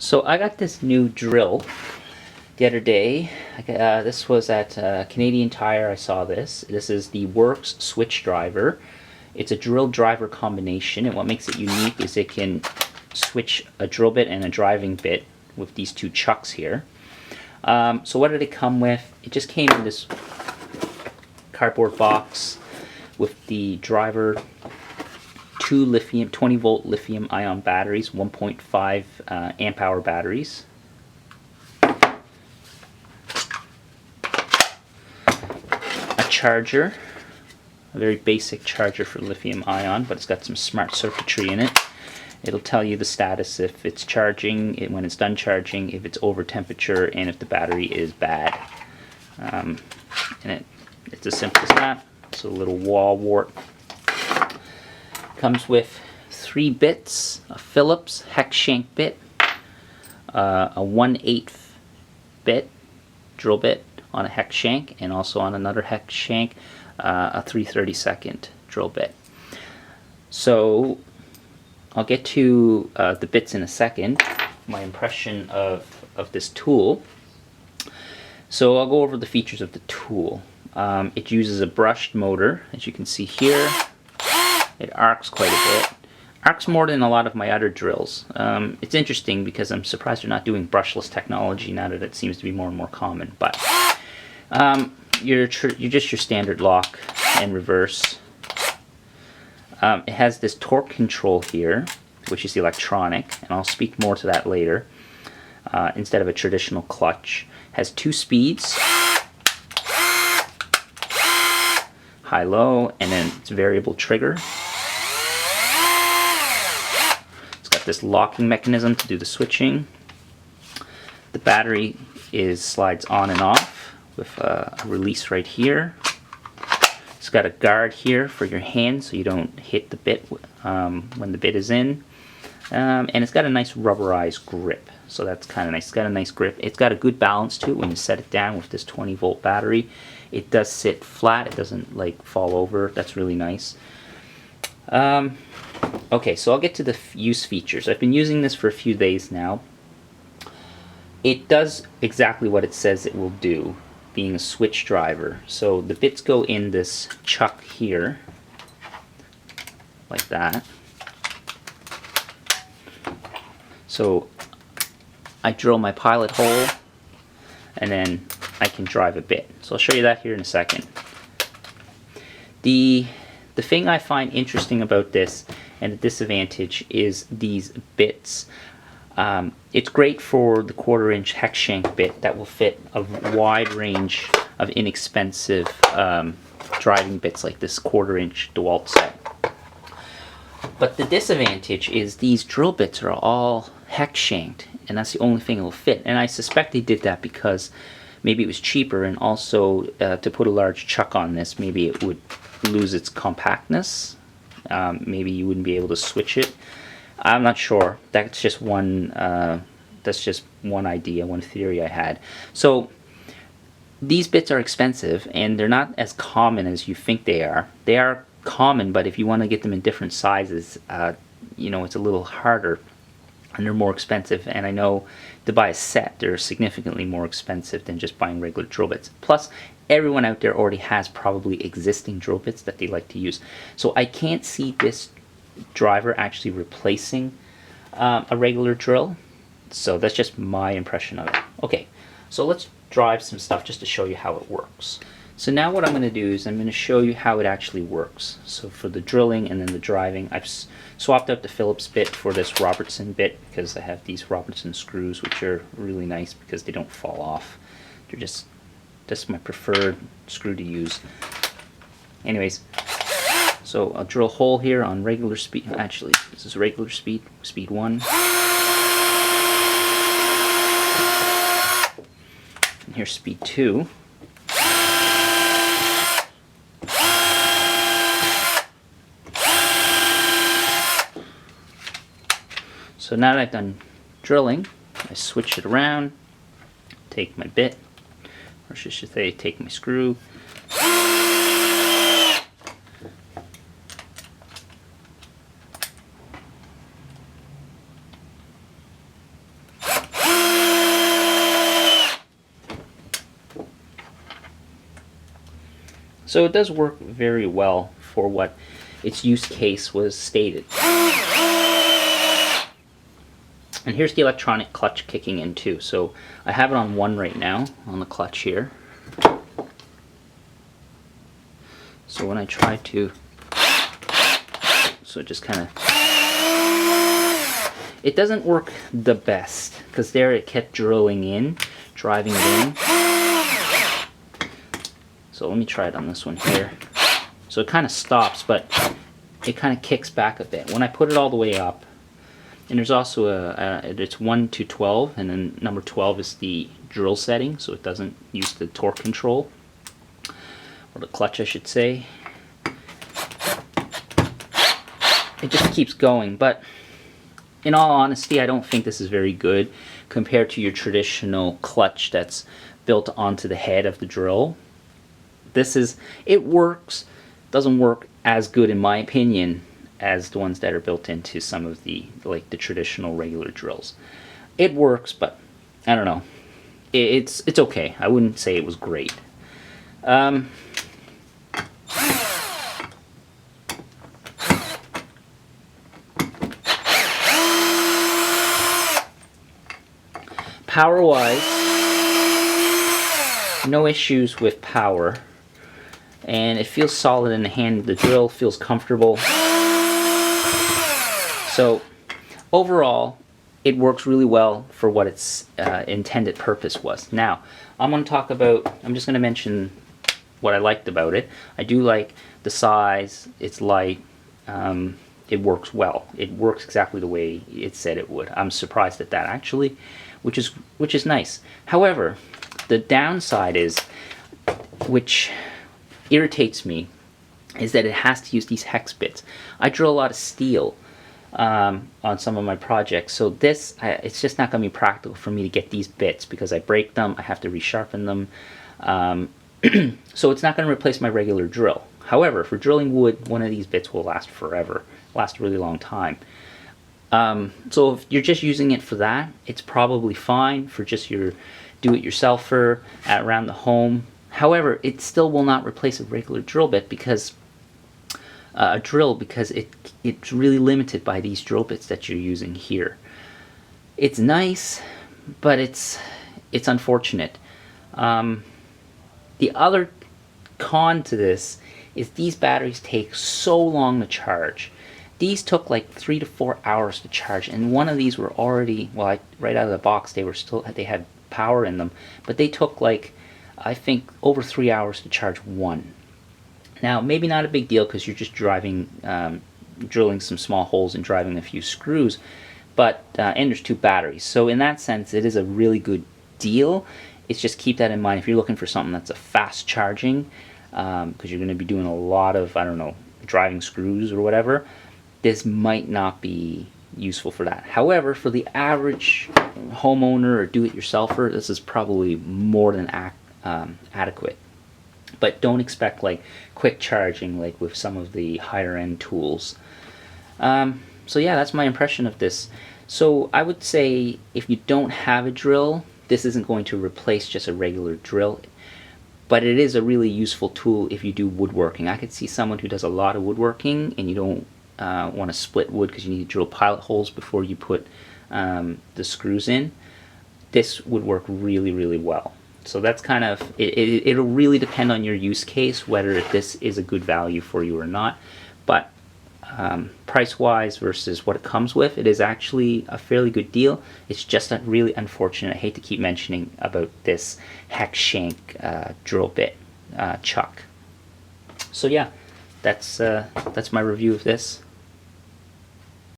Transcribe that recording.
So I got this new drill the other day. This was at Canadian Tire. I saw this. This is the WORX Switchdriver. It's a drill driver combination, and what makes it unique is it can switch a drill bit and a driving bit with these two chucks here. So what did it come with? It just came in this cardboard box with the driver, two 20 volt lithium ion batteries, 1.5 amp hour batteries. A charger, a very basic charger for lithium ion, but it's got some smart circuitry in it. It'll tell you the status if it's charging, when it's done charging, if it's over temperature, and if the battery is bad. And it's as simple as that. It's a little wall wart. Comes with 3 bits, a Phillips hex shank bit, a 1/8 bit drill bit on a hex shank, and also on another hex shank, a 3/32 drill bit. So I'll get to the bits in a second, my impression of this tool. So I'll go over the features of the tool. It uses a brushed motor, as you can see here. It arcs quite a bit. Arcs more than a lot of my other drills. It's interesting because I'm surprised they're not doing brushless technology now that it seems to be more and more common. But you're just your standard lock and reverse. It has this torque control here, which is electronic, and I'll speak more to that later. Instead of a traditional clutch, has 2 speeds, high-low, and then it's variable trigger. It's got this locking mechanism to do the switching. The battery slides on and off with a release right here. It's got a guard here for your hand so you don't hit the bit when the bit is in. And it's got a nice rubberized grip, so that's kind of nice. It's got a nice grip. It's got a good balance to it when you set it down with this 20 volt battery. It does sit flat. It doesn't like fall over. That's really nice. Okay, so I'll get to the use features. I've been using this for a few days now. It does exactly what it says it will do, being a switch driver. So the bits go in this chuck here, like that. So I drill my pilot hole, and then I can drive a bit. So I'll show you that here in a second. The thing I find interesting about this, and the disadvantage, is these bits. It's great for the 1/4" hex shank bit that will fit a wide range of inexpensive driving bits like this 1/4" DeWalt set. But the disadvantage is these drill bits are all hex shanked, and that's the only thing it will fit. And I suspect they did that because maybe it was cheaper, and also to put a large chuck on this, maybe it would lose its compactness. Maybe you wouldn't be able to switch it. I'm not sure. That's just one idea, one theory I had. So these bits are expensive, and they're not as common as you think they are. They are common, but if you want to get them in different sizes, you know, it's a little harder, and they're more expensive. And I know to buy a set, they're significantly more expensive than just buying regular drill bits. Plus, everyone out there already has probably existing drill bits that they like to use. So I can't see this driver actually replacing a regular drill. So that's just my impression of it. Okay, so let's drive some stuff just to show you how it works. So now what I'm going to do is I'm going to show you how it actually works. So for the drilling and then the driving, I've swapped out the Phillips bit for this Robertson bit because I have these Robertson screws, which are really nice because they don't fall off. They're just my preferred screw to use. Anyways, so I'll drill a hole here on regular speed. Actually, this is regular speed, speed 1. And here's speed 2. So now that I've done drilling, I switch it around, take my bit, or I should say take my screw, So it does work very well for what its use case was stated. And here's the electronic clutch kicking in too. So I have it on 1 right now on the clutch here. So when I try to, so it just kind of, it doesn't work the best because there it kept drilling in, driving it in. So let me try it on this one here. So it kind of stops, but it kind of kicks back a bit. When I put it all the way up, and there's also it's 1 to 12, and then number 12 is the drill setting, so it doesn't use the torque control, or the clutch I should say. It just keeps going, but in all honesty, I don't think this is very good compared to your traditional clutch that's built onto the head of the drill. It works, doesn't work as good in my opinion as the ones that are built into some of the traditional regular drills. It works, but I don't know. It's okay. I wouldn't say it was great. Power-wise, no issues with power, and it feels solid in the hand. The drill feels comfortable. So overall, it works really well for what its intended purpose was. Now, I'm just going to mention what I liked about it. I do like the size, it's light, it works well. It works exactly the way it said it would. I'm surprised at that actually, which is nice. However, the downside is, which irritates me, is that it has to use these hex bits. I drill a lot of steel on some of my projects, so it's just not going to be practical for me to get these bits because I break them, I have to resharpen them, so it's not going to replace my regular drill. However, for drilling wood, one of these bits will last forever, last a really long time. So if you're just using it for that, it's probably fine for just your do-it-yourselfer around the home. However, it still will not replace a regular drill bit because it's really limited by these drill bits that you're using here. It's nice, but it's unfortunate. The other con to this is these batteries take so long to charge. These took like 3 to 4 hours to charge, and one of these were already, well, right out of the box they had power in them, but they took like, I think, over 3 hours to charge one. Now, maybe not a big deal because you're just drilling some small holes and driving a few screws, but and there's 2 batteries, so in that sense it is a really good deal. It's just keep that in mind if you're looking for something that's a fast charging, because you're going to be doing a lot of, I don't know, driving screws or whatever. This might not be useful for that. However, for the average homeowner or do-it-yourselfer, this is probably more than adequate. But don't expect like quick charging like with some of the higher end tools. So yeah, that's my impression of this. So I would say if you don't have a drill, this isn't going to replace just a regular drill, but it is a really useful tool if you do woodworking. I could see someone who does a lot of woodworking and you don't want to split wood because you need to drill pilot holes before you put the screws in. This would work really, really well. So that's kind of, it'll really depend on your use case whether this is a good value for you or not. But price-wise versus what it comes with, it is actually a fairly good deal. It's just really unfortunate. I hate to keep mentioning about this hex shank drill bit chuck. So yeah, that's my review of this.